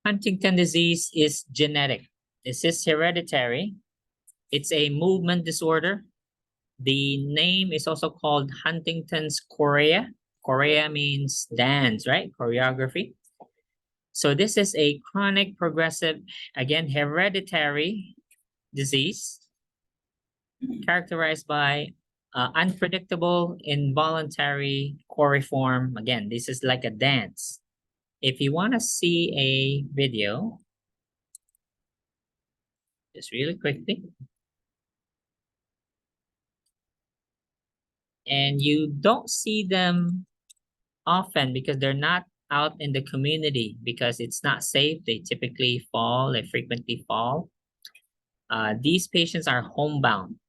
Huntington disease is genetic. This is hereditary. It's a movement disorder. The name is also called Huntington's chorea. Chorea means dance, right? Choreography. So this is a chronic progressive, again, hereditary disease characterized by unpredictable involuntary choreiform. Again, this is like a dance. If you want to see a video, just really quickly. And you don't see them often because they're not out in the community because it's not safe. They typically fall, they frequently fall. These patients are homebound.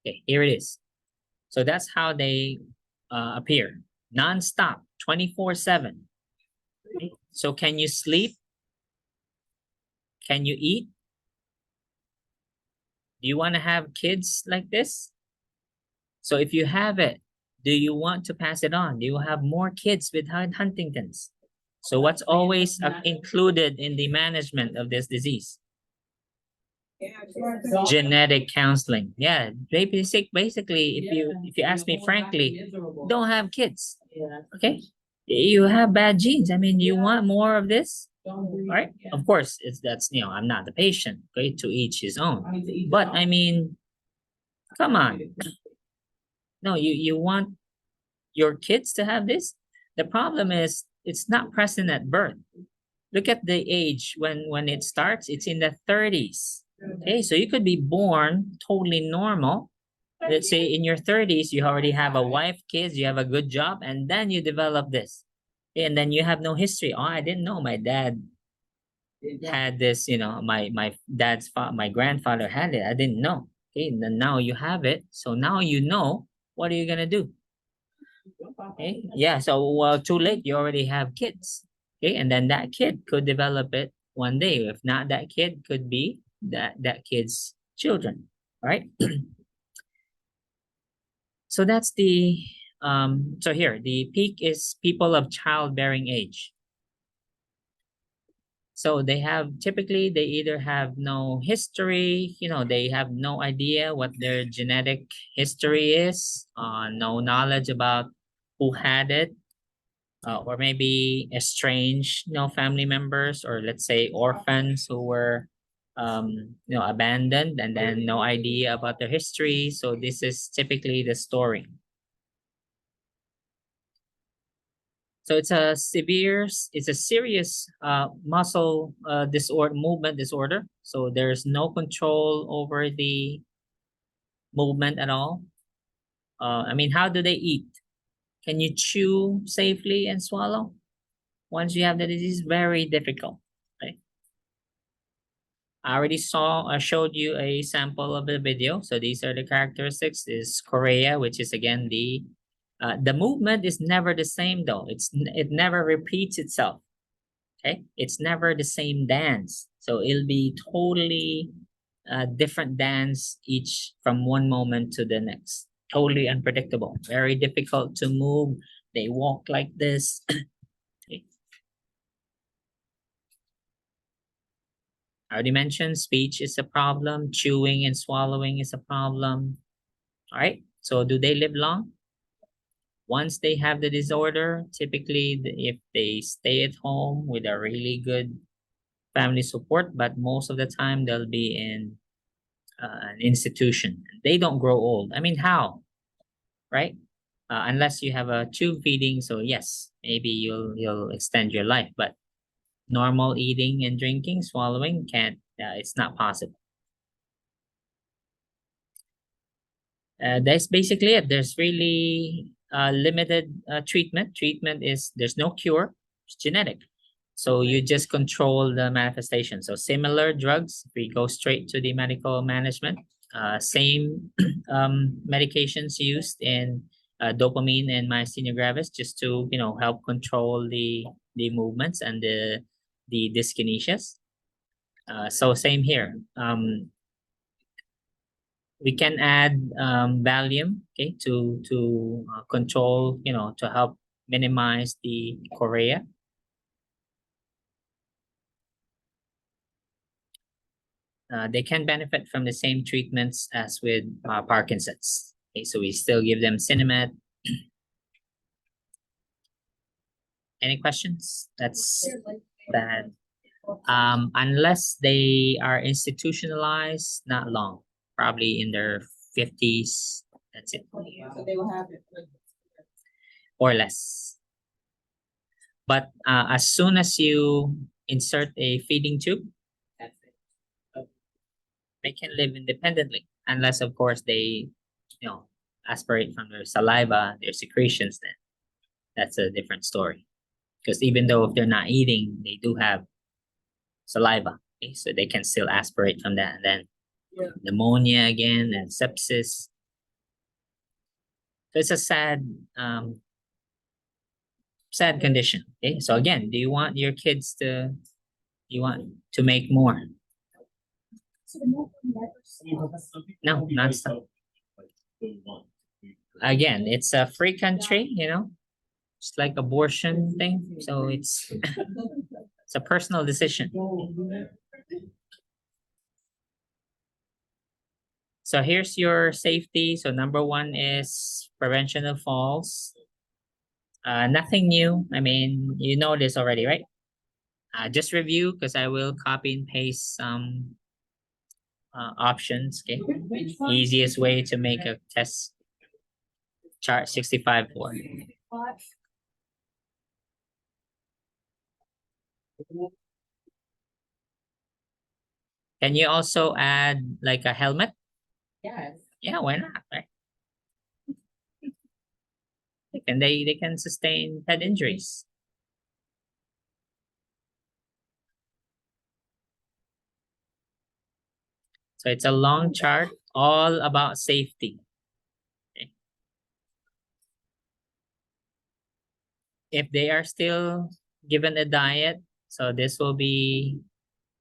Okay, here it is. So that's how they appear, non-stop, 24/7. Okay. So can you sleep? Can you eat? Do you want to have kids like this? So if you have it, do you want to pass it on? Do you have more kids with Huntington's? So what's always included in the management of this disease? Genetic counseling. Yeah, basically, if you ask me frankly, don't have kids. Okay, you have bad genes. I mean, you want more of this, right? Of course, that's I'm not the patient. Okay, to each his own. But I mean, come on. No, you want your kids to have this? The problem is it's not present at birth. Look at the age when it starts. It's in the 30s. Okay, so you could be born totally normal. Let's say in your 30s, you already have a wife, kids, you have a good job, and then you develop this. Okay, and then you have no history. Oh, I didn't know my dad had this, my grandfather had it. I didn't know. Okay, and then now you have it. So now you know, what are you gonna do? Okay, yeah, so too late, you already have kids. Okay, and then that kid could develop it one day. If not, that kid could be that kid's children, right? So that's the so here the peak is people of childbearing age. So they have typically they either have no history, they have no idea what their genetic history is, no knowledge about who had it, or maybe estranged, family members, or let's say orphans who were, abandoned, and then no idea about their history. So this is typically the story. So it's a serious muscle movement disorder. So there's no control over the movement at all. I mean, how do they eat? Can you chew safely and swallow? Once you have the disease, very difficult. Okay. I already showed you a sample of the video. So these are the characteristics. Is chorea, which is again the movement is never the same though. It never repeats itself. Okay, it's never the same dance. So it'll be totally different dance each from one moment to the next. Totally unpredictable. Very difficult to move. They walk like this. Okay. I already mentioned speech is a problem. Chewing and swallowing is a problem. All right. So do they live long? Once they have the disorder, typically if they stay at home with a really good family support, but most of the time they'll be in an institution. They don't grow old. I mean, how? Right? Unless you have a tube feeding, so yes, maybe you'll extend your life, but normal eating and drinking, swallowing can't. It's not possible. That's basically it. There's really limited treatment. Treatment is there's no cure. It's genetic. So you just control the manifestation. So similar drugs, we go straight to the medical management. Same medications used in dopamine and myasthenia gravis, just to help control the movements and the the dyskinesias. So same here. We can add Valium, okay, to control, to help minimize the chorea. They can benefit from the same treatments as with Parkinson's. Okay, so we still give them Sinemet. Any questions? That's bad. Unless they are institutionalized, not long, probably in their 50s. That's it. So they will have it. Or less. But as soon as you insert a feeding tube, That's it. they can live independently, unless of course they, aspirate from their saliva, their secretions. Then that's a different story. Because even though if they're not eating, they do have saliva, okay? So they can still aspirate from that. And then pneumonia again and sepsis. So it's a sad condition. Okay, so again, do you want your kids to make more? No, not stop. Again, it's a free country, it's like abortion thing. So it's a personal decision. So here's your safety. So number one is prevention of falls. Nothing new. I mean, you know this already, right? Just review because I will copy and paste some options. Okay, easiest way to make a test chart 65 for. Can you also add like a helmet? Yes. Yeah, why not, right? And they can sustain head injuries. So it's a long chart all about safety. Okay. If they are still given a diet, so this will be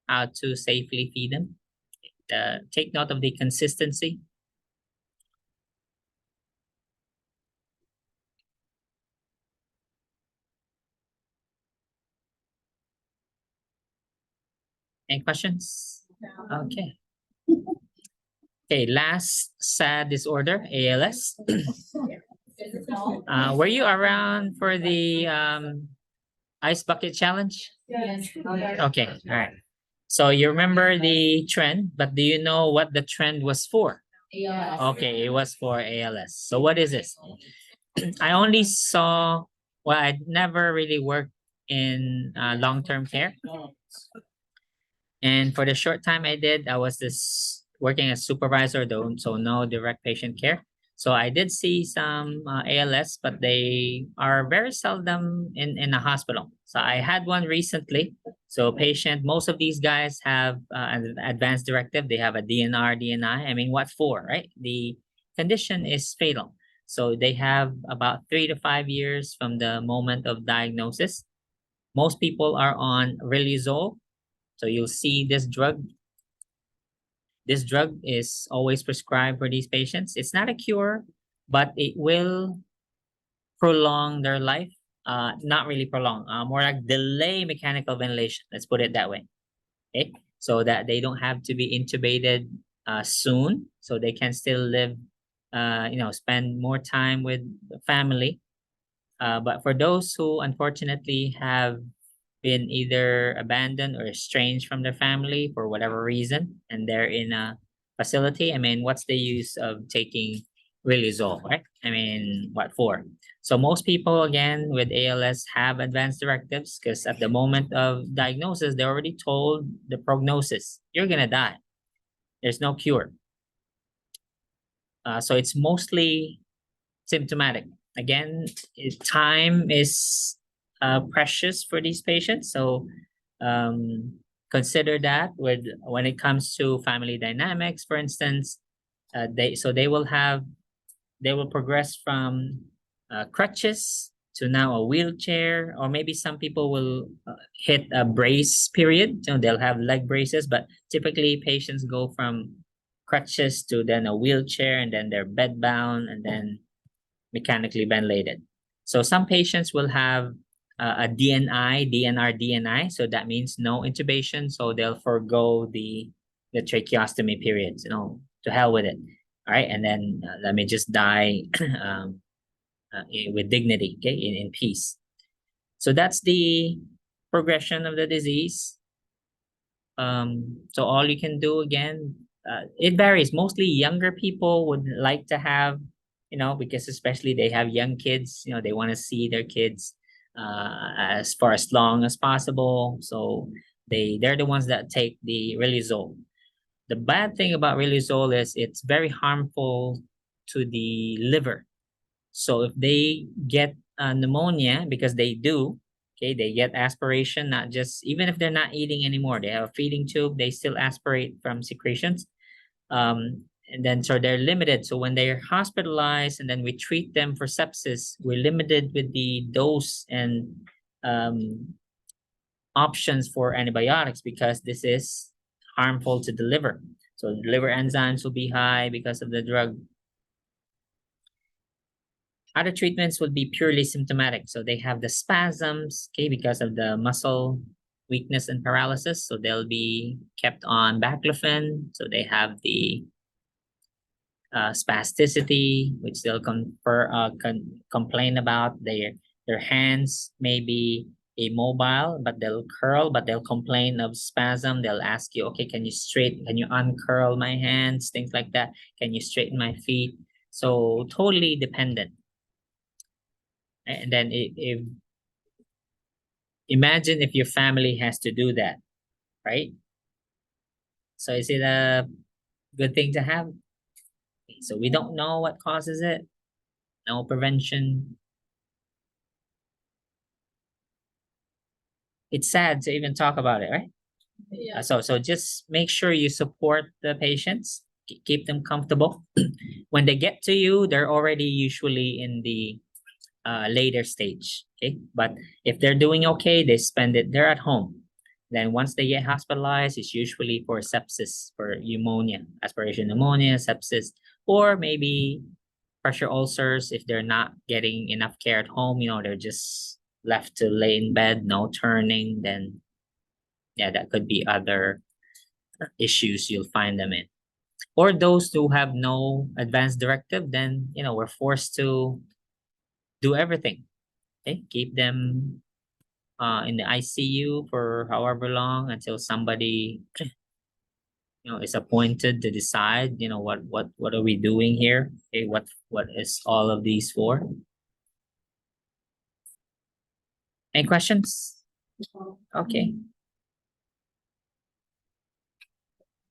how to safely feed them. Take note of the consistency. Any questions? Okay. Okay, last sad disorder, ALS. Were you around for the ice bucket challenge? Yes. Okay, all right. So you remember the trend, but do you know what the trend was for? Yes. Okay, it was for ALS. So what is this? I only saw, well, I never really worked in long-term care. And for the short time I did, I was this working as supervisor, though, so no direct patient care. So I did see some ALS, but they are very seldom in a hospital. So I had one recently. So patient, most of these guys have an advanced directive. They have a DNR, DNI. I mean, what for, right? The condition is fatal. So they have about 3 to 5 years from the moment of diagnosis. Most people are on Riluzole. So you'll see this drug. This drug is always prescribed for these patients. It's not a cure, but it will prolong their life. Not really prolong, more like delay mechanical ventilation. Let's put it that way. Okay, so that they don't have to be intubated soon, so they can still live, spend more time with the family. But for those who unfortunately have been either abandoned or estranged from their family for whatever reason, and they're in a facility, I mean, what's the use of taking Riluzole, right? I mean, what for? So most people, again, with ALS have advanced directives because at the moment of diagnosis, they're already told the prognosis. You're going to die. There's no cure. So it's mostly symptomatic. Again, time is precious for these patients. So consider that with when it comes to family dynamics, for instance, they will progress from crutches to now a wheelchair, or maybe some people will hit a brace period. They'll have leg braces, but typically patients go from crutches to then a wheelchair, and then they're bed bound, and then mechanically ventilated. So some patients will have a DNR. So that means no intubation. So they'll forego the tracheostomy periods, to hell with it. All right. And then let me just die with dignity, okay, in peace. So that's the progression of the disease. So all you can do, again, it varies. Mostly younger people would like to have, because especially they have young kids, they want to see their kids as far as long as possible. So they're the ones that take the riluzole. The bad thing about riluzole is it's very harmful to the liver. So if they get pneumonia, because they do, okay, they get aspiration, not just, even if they're not eating anymore, they have a feeding tube, they still aspirate from secretions. And then so they're limited. So when they're hospitalized and then we treat them for sepsis, we're limited with the dose and options for antibiotics, because this is harmful to the liver. So the liver enzymes will be high because of the drug. Other treatments would be purely symptomatic. So they have the spasms, okay, because of the muscle weakness and paralysis. So they'll be kept on baclofen. So they have the spasticity, which they'll complain about. Their hands may be immobile, but they'll curl, but they'll complain of spasm. They'll ask you, okay, can you uncurl my hands? Things like that. Can you straighten my feet? So totally dependent. And then if imagine if your family has to do that, right? So is it a good thing to have? So we don't know what causes it. No prevention. It's sad to even talk about it, right? Yeah. So just make sure you support the patients, keep them comfortable. When they get to you, they're already usually in the later stage, okay? But if they're doing okay, they're at home. Then once they get hospitalized, it's usually for sepsis, for pneumonia, aspiration pneumonia, sepsis, or maybe pressure ulcers. If they're not getting enough care at home, they're just left to lay in bed, no turning, then yeah, that could be other issues you'll find them in. Or those who have no advance directive, then we're forced to do everything. Okay, keep them in the ICU for however long until somebody is appointed to decide what are we doing here. Okay, what is all of these for? Any questions? Okay.